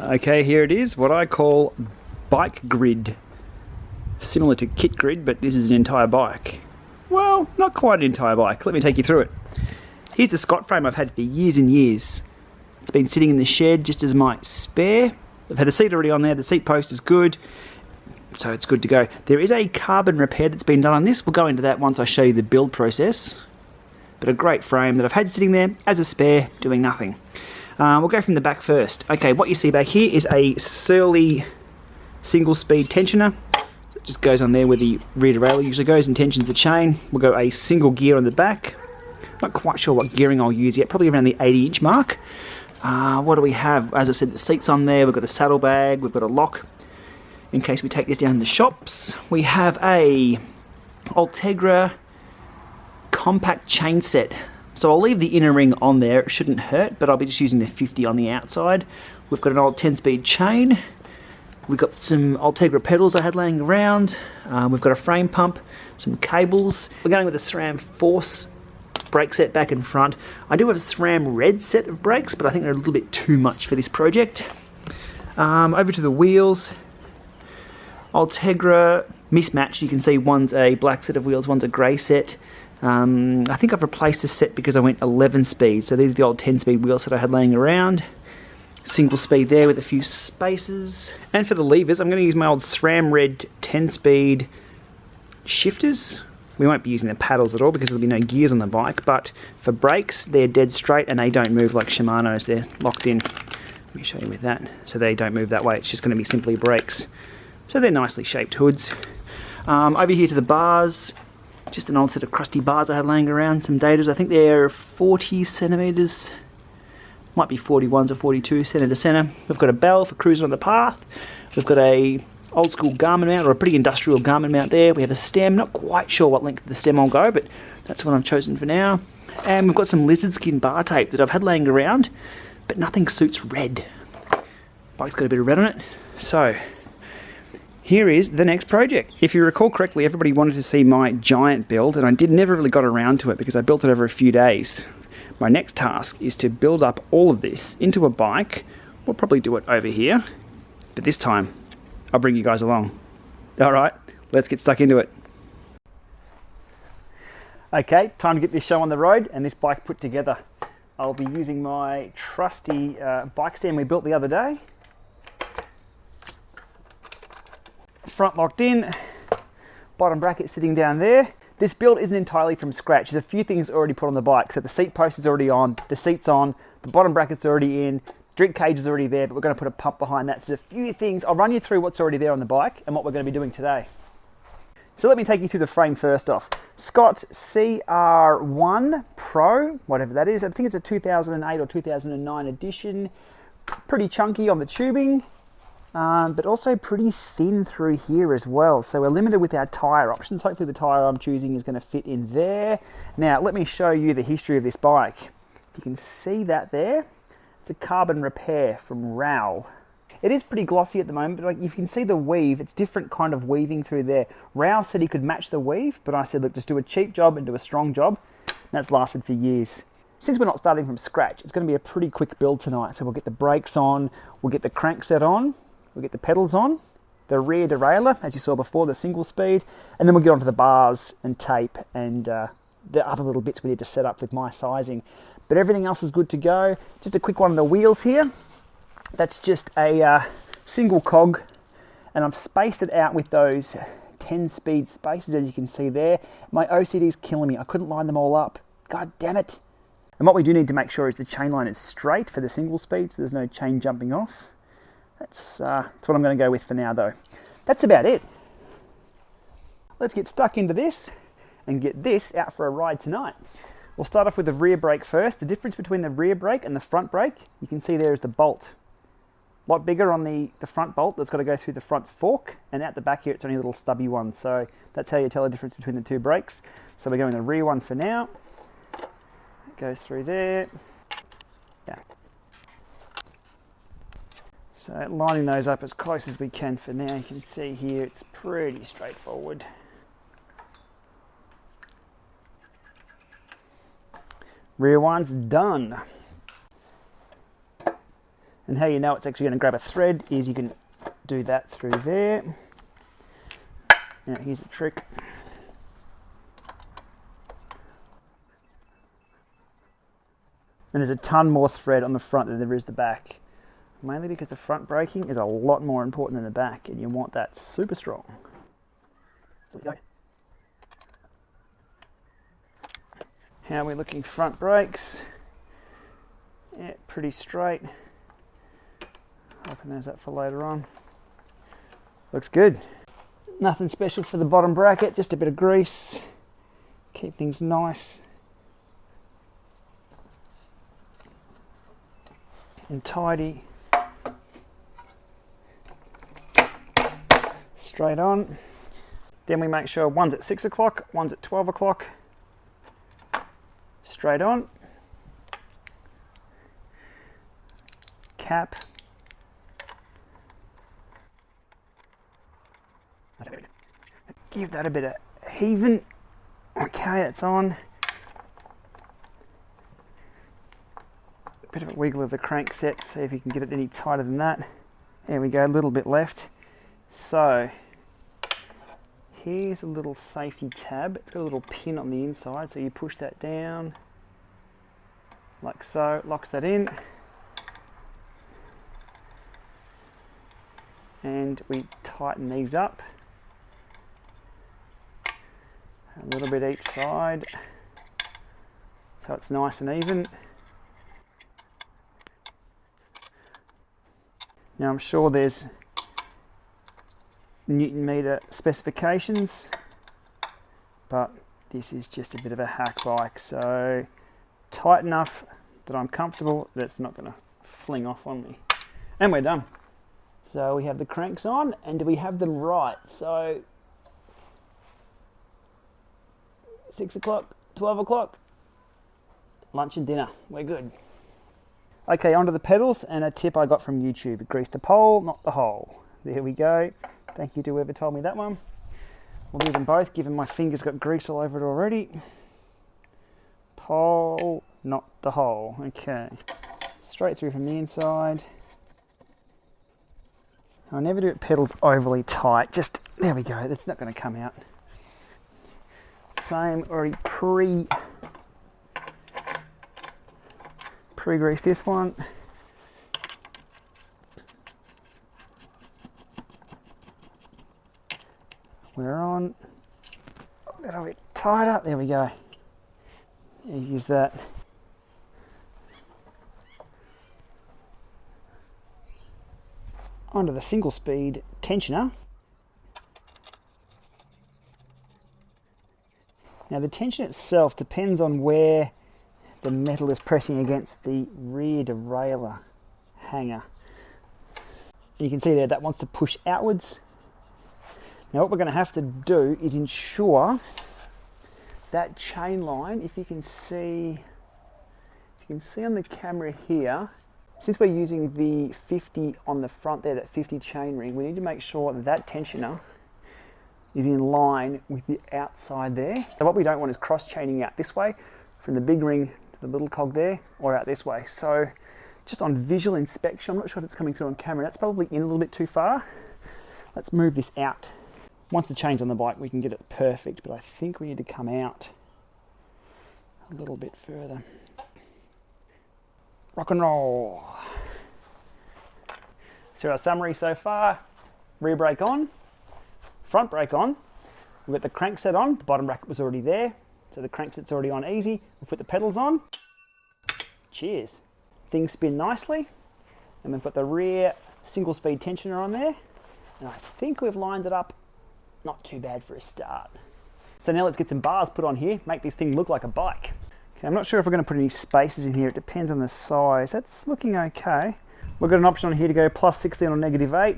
Okay, here it is, what I call bike grid. Similar to kit grid, but this is an entire bike. Well, not quite an entire bike. Let me take you through it. Here's the Scott frame I've had for years and years. It's been sitting in the shed just as my spare. I've had a seat already on there. The seat post is good, so it's good to go. There is a carbon repair that's been done on this. We'll go into that once I show you the build process. But a great frame that I've had sitting there as a spare, doing nothing. We'll go from the back first. Okay, what you see back here is a Surly single speed tensioner. So it just goes on there where the rear derailleur usually goes and tensions the chain. We'll go a single gear on the back. Not quite sure what gearing I'll use yet, probably around the 80-inch mark. What do we have? As I said, the seat's on there. We've got a saddlebag, we've got a lock in case we take this down to the shops. We have a Ultegra compact chain set. So I'll leave the inner ring on there, it shouldn't hurt, but I'll be just using the 50 on the outside. We've got an old 10-speed chain. We've got some Ultegra pedals I had laying around. We've got a frame pump, some cables. We're going with a SRAM Force brake set back and front. I do have a SRAM Red set of brakes, but I think they're a little bit too much for this project. Over to the wheels. Ultegra mismatched. You can see one's a black set of wheels, one's a grey set. I think I've replaced the set because I went 11 speed, so these are the old 10-speed wheels that I had laying around. Single speed there with a few spaces. And for the levers, I'm going to use my old SRAM Red 10-speed shifters. We won't be using the paddles at all because there'll be no gears on the bike, but for brakes, they're dead straight and they don't move like Shimano's. They're locked in. Let me show you with that. So they don't move that way, it's just going to be simply brakes. So they're nicely shaped hoods. Over here to the bars, just an old set of crusty bars I had laying around, some Dedas. I think they're 40 centimetres, might be 41s or 42 centre to centre. We've got a bell for cruising on the path. We've got a old school Garmin mount, or a pretty industrial Garmin mount there. We have a stem, not quite sure what length the stem will go, but that's what I've chosen for now. And we've got some lizard skin bar tape that I've had laying around, but nothing suits red. Bike's got a bit of red on it. So here is the next project. If you recall correctly, everybody wanted to see my giant build, and I never really got around to it because I built it over a few days. My next task is to build up all of this into a bike. We'll probably do it over here, but this time I'll bring you guys along. Alright, let's get stuck into it. Okay, time to get this show on the road and this bike put together. I'll be using my trusty bike stand we built the other day. Front locked in, bottom bracket sitting down there. This build isn't entirely from scratch. There's a few things already put on the bike. So the seat post is already on, the seat's on, the bottom bracket's already in, drink cage is already there, but we're going to put a pump behind that. So there's a few things. I'll run you through what's already there on the bike and what we're going to be doing today. So let me take you through the frame first off. Scott CR1 Pro, whatever that is. I think it's a 2008 or 2009 edition. Pretty chunky on the tubing. But also pretty thin through here as well. So we're limited with our tyre options. Hopefully the tyre I'm choosing is going to fit in there. Now let me show you the history of this bike. If you can see that there, it's a carbon repair from Rowell. It is pretty glossy at the moment, but like you can see the weave, it's different kind of weaving through there. Rowell said he could match the weave, but I said, look, just do a cheap job and do a strong job. And that's lasted for years. Since we're not starting from scratch, it's going to be a pretty quick build tonight. So we'll get the brakes on, we'll get the crank set on, we'll get the pedals on, the rear derailleur, as you saw before, the single speed, and then we'll get onto the bars and tape and the other little bits we need to set up with my sizing. But everything else is good to go. Just a quick one on the wheels here. That's just a single cog, and I've spaced it out with those 10-speed spaces, as you can see there. My OCD's killing me. I couldn't line them all up. God damn it. And what we do need to make sure is the chain line is straight for the single speed, so there's no chain jumping off. That's what I'm going to go with for now, though. That's about it. Let's get stuck into this and get this out for a ride tonight. We'll start off with the rear brake first. The difference between the rear brake and the front brake, you can see there is the bolt. A lot bigger on the front bolt that's got to go through the front fork, and out the back here it's only a little stubby one. So that's how you tell the difference between the two brakes. So we're going the rear one for now. It goes through there. Yeah. So lining those up as close as we can for now. You can see here it's pretty straightforward. Rear one's done. And And how you know it's actually going to grab a thread is you can do that through there. Now here's a trick. And there's a ton more thread on the front than there is the back. Mainly because the front braking is a lot more important than the back, and you want that super strong. So we go. How are we looking front brakes? Yeah, pretty straight. Hoping there's that for later on. Looks good. Nothing special for the bottom bracket, just a bit of grease. Keep things nice and tidy. Straight on. Then we make sure one's at 6 o'clock, one's at 12 o'clock. Straight on. Cap. Give that a bit of heaving. Okay, it's on. A bit of a wiggle of the crankset, see if you can get it any tighter than that. There we go, a little bit left. So, here's a little safety tab. It's got a little pin on the inside, so you push that down, like so, locks that in. And we tighten these up. A little bit each side, so it's nice and even. Now I'm sure there's Newton meter specifications, but this is just a bit of a hack bike, so tight enough that I'm comfortable that it's not going to fling off on me. And we're done. So we have the cranks on, and do we have them right? So 6 o'clock, 12 o'clock, lunch and dinner, we're good. Okay, onto the pedals, and a tip I got from YouTube: grease the pole, not the hole. There we go. Thank you to whoever told me that one. We'll do them both, given my fingers got grease all over it already. Pole, not the hole. Okay, straight through from the inside. I never do pedals overly tight, just, there we go, that's not going to come out. Same, already pre-grease this one. We're on a little bit tighter, there we go. Easy as that. Onto the single speed tensioner. Now the tension itself depends on where the metal is pressing against the rear derailleur hanger. You can see there that wants to push outwards. Now what we're going to have to do is ensure that chain line, if you can see on the camera here, since we're using the 50 on the front there, that 50 chain ring, we need to make sure that that tensioner is in line with the outside there. So what we don't want is cross chaining out this way from the big ring to the little cog there, or out this way. So just on visual inspection, I'm not sure if it's coming through on camera, that's probably in a little bit too far. Let's move this out. Once the chain's on the bike, we can get it perfect, but I think we need to come out a little bit further. Rock and roll. So our summary so far: rear brake on, front brake on, we've got the crankset on, the bottom bracket was already there, so the crankset's already on easy. We put the pedals on, cheers. Things spin nicely, and we've got the rear single speed tensioner on there, and I think we've lined it up not too bad for a start. So now let's get some bars put on here, make this thing look like a bike. Okay, I'm not sure if we're going to put any spacers in here, it depends on the size. That's looking okay. We've got an option on here to go plus 16 or negative 8.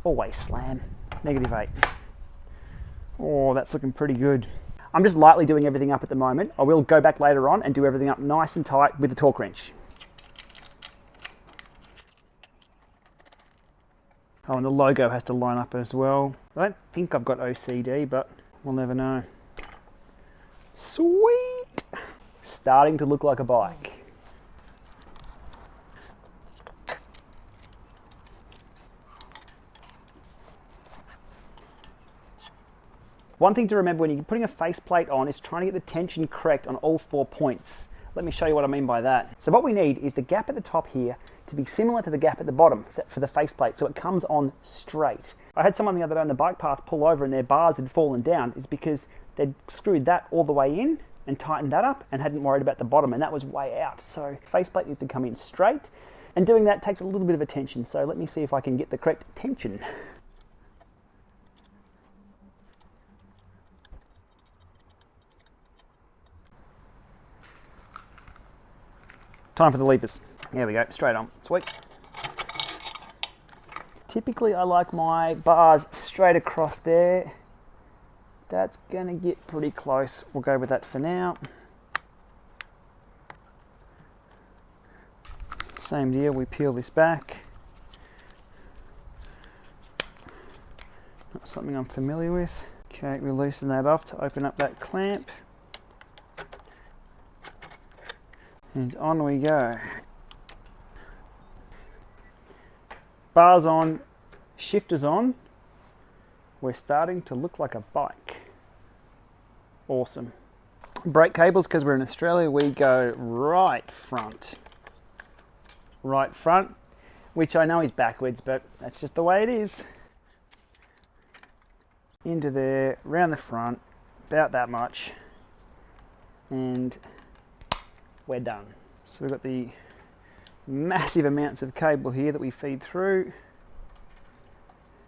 Always slam, negative 8. Oh, that's looking pretty good. I'm just lightly doing everything up at the moment. I will go back later on and do everything up nice and tight with the torque wrench. Oh, and the logo has to line up as well. I don't think I've got OCD, but we'll never know. Sweet! Starting to look like a bike. One thing to remember when you're putting a faceplate on is trying to get the tension correct on all 4 points. Let me show you what I mean by that. So what we need is the gap at the top here to be similar to the gap at the bottom for the faceplate, so it comes on straight. I had someone the other day on the bike path pull over and their bars had fallen down. Is because they'd screwed that all the way in and tightened that up and hadn't worried about the bottom, and that was way out. So faceplate needs to come in straight, and doing that takes a little bit of attention. So let me see if I can get the correct tension. Time for the levers. There we go, straight on. Sweet. Typically I like my bars straight across there. That's gonna get pretty close. We'll go with that for now. Same deal, we peel this back. Not something I'm familiar with. Okay, we loosen that off to open up that clamp. And on we go. Bars on, shifters on. We're starting to look like a bike. Awesome. Brake cables, because we're in Australia, we go right front. Right front, which I know is backwards, but that's just the way it is. Into there, round the front, about that much. And we're done. So we've got the massive amounts of cable here that we feed through,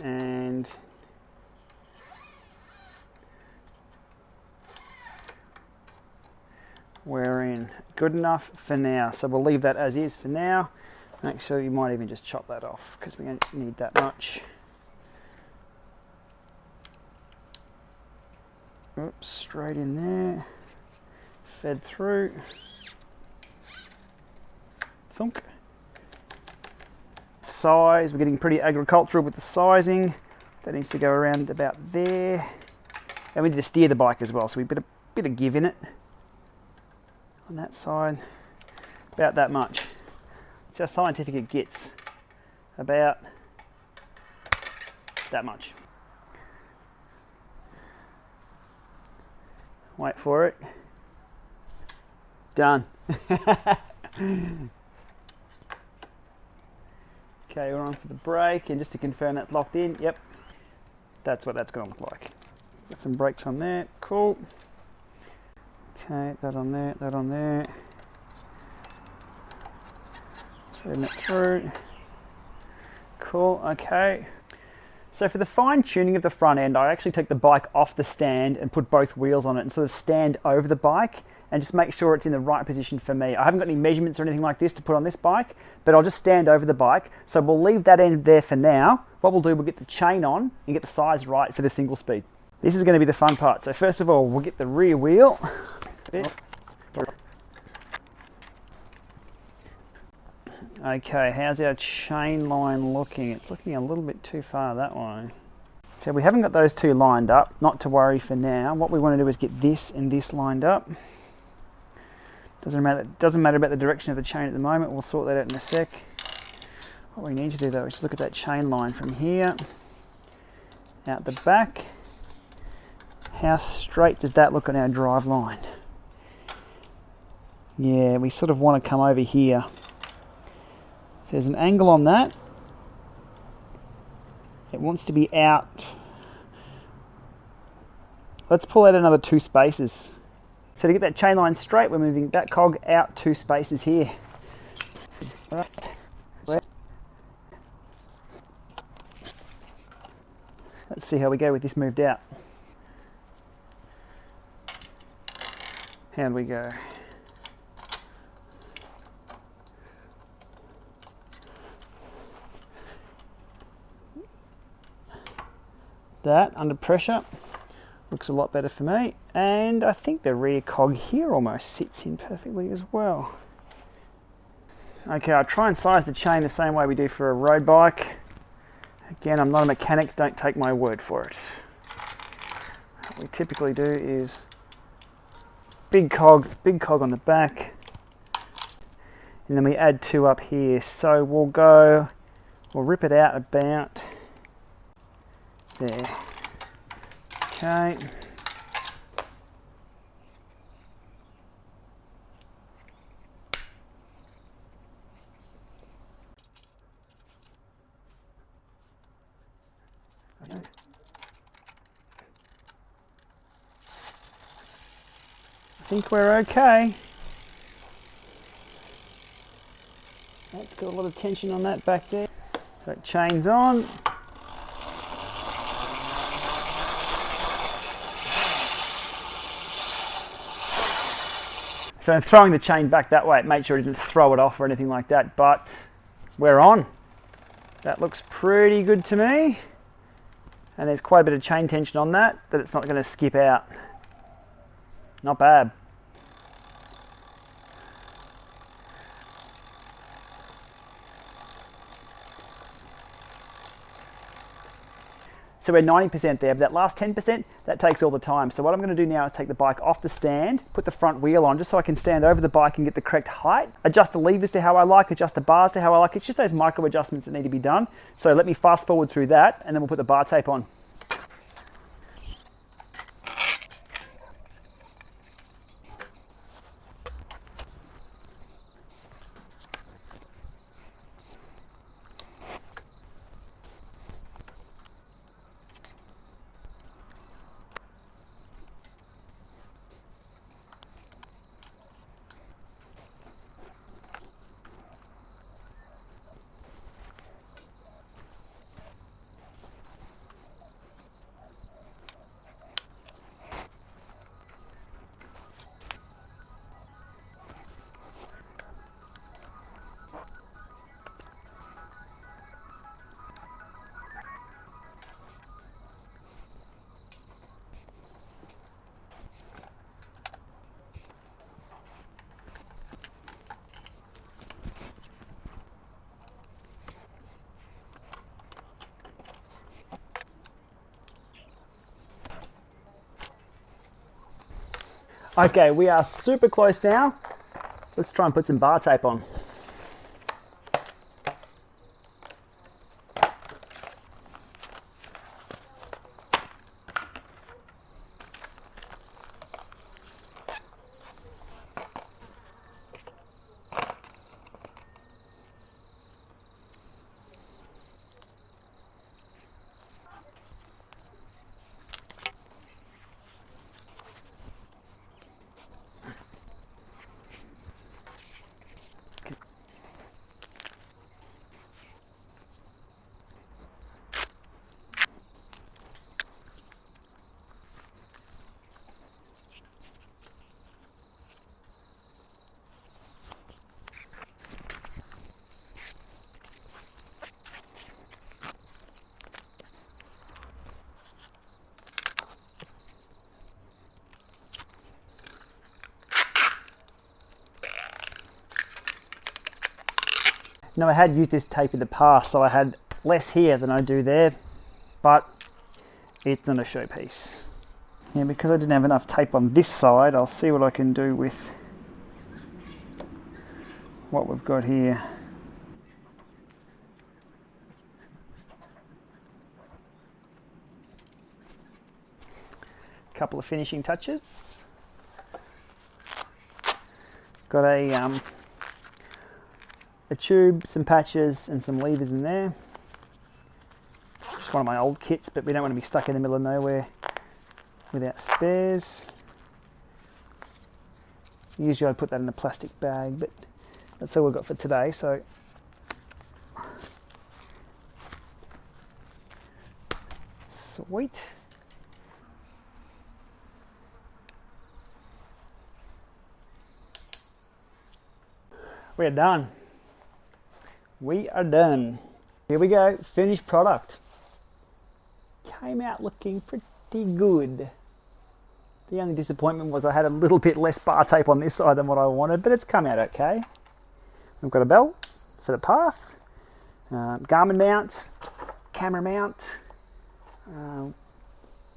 and we're in. Good enough for now. So we'll leave that as is for now. Actually, you might even just chop that off because we don't need that much. Oops, straight in there. Fed through. Thunk. Size, we're getting pretty agricultural with the sizing. That needs to go around about there. And we need to steer the bike as well, so we put a bit of give in it. On that side, about that much. It's how scientific it gets. About that much. Wait for it. Done. Okay, we're on for the brake, and just to confirm that's locked in, yep, that's what that's going to look like. Got some brakes on there, cool. Okay, that on there, that on there. Threading it through. Cool, okay. So for the fine tuning of the front end, I actually take the bike off the stand and put both wheels on it and sort of stand over the bike and just make sure it's in the right position for me. I haven't got any measurements or anything like this to put on this bike, but I'll just stand over the bike. So we'll leave that end there for now. What we'll do, we'll get the chain on and get the size right for the single speed. This is going to be the fun part. So first of all, we'll get the rear wheel. Okay, how's our chain line looking? It's looking a little bit too far that way. So we haven't got those two lined up, not to worry for now. What we want to do is get this and this lined up. Doesn't matter about the direction of the chain at the moment, we'll sort that out in a sec. What we need to do though is just look at that chain line from here, out the back. How straight does that look on our drive line? Yeah, we sort of want to come over here. So there's an angle on that. It wants to be out. Let's pull out another 2 spaces. So to get that chain line straight, we're moving that cog out 2 spaces here. Let's see how we go with this moved out. How'd we go? That under pressure looks a lot better for me, and I think the rear cog here almost sits in perfectly as well. Okay, I'll try and size the chain the same way we do for a road bike. Again, I'm not a mechanic, don't take my word for it. What we typically do is big cog on the back, and then we add 2 up here. So we'll rip it out about there. Okay. I think we're okay. That's got a lot of tension on that back there. So it chains on. So in throwing the chain back that way, it made sure it didn't throw it off or anything like that, but we're on. That looks pretty good to me. And there's quite a bit of chain tension on that it's not going to skip out. Not bad. So we're 90% there, but that last 10%, that takes all the time. So what I'm going to do now is take the bike off the stand, put the front wheel on just so I can stand over the bike and get the correct height, adjust the levers to how I like, adjust the bars to how I like. It's just those micro adjustments that need to be done. So let me fast forward through that and then we'll put the bar tape on. Okay, we are super close now. Let's try and put some bar tape on. Now I had used this tape in the past, so I had less here than I do there, but it's not a showpiece. Yeah, because I didn't have enough tape on this side, I'll see what I can do with what we've got here. Couple of finishing touches. Got a tube, some patches and some levers in there. Just one of my old kits, but we don't want to be stuck in the middle of nowhere without spares. Usually I'd put that in a plastic bag, but that's all we've got for today, so sweet. We're done. We are done. Here we go, finished product. Came out looking pretty good. The only disappointment was I had a little bit less bar tape on this side than what I wanted, but it's come out okay. We've got a belt for the path, Garmin mount, camera mount.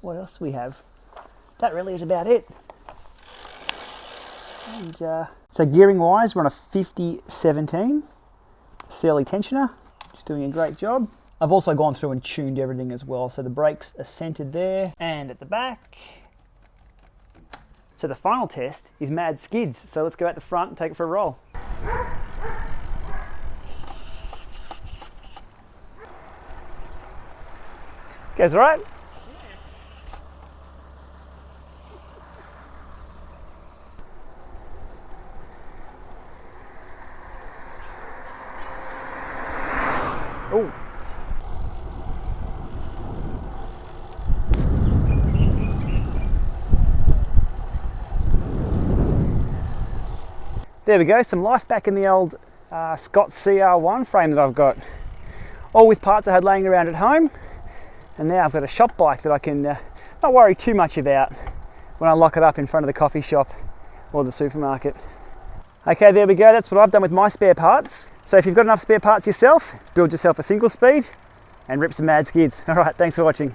What else do we have? That really is about it. And, so gearing wise, we're on a 50-17 Sealy tensioner, just doing a great job. I've also gone through and tuned everything as well. So the brakes are centered there and at the back. So the final test is mad skids. So let's go out the front and take it for a roll. Goes all right? Oh. There we go, some life back in the old Scott CR1 frame that I've got. All with parts I had laying around at home. And now I've got a shop bike that I can not worry too much about when I lock it up in front of the coffee shop or the supermarket. Okay, there we go, that's what I've done with my spare parts. So if you've got enough spare parts yourself, build yourself a single speed and rip some mad skids. All right, thanks for watching.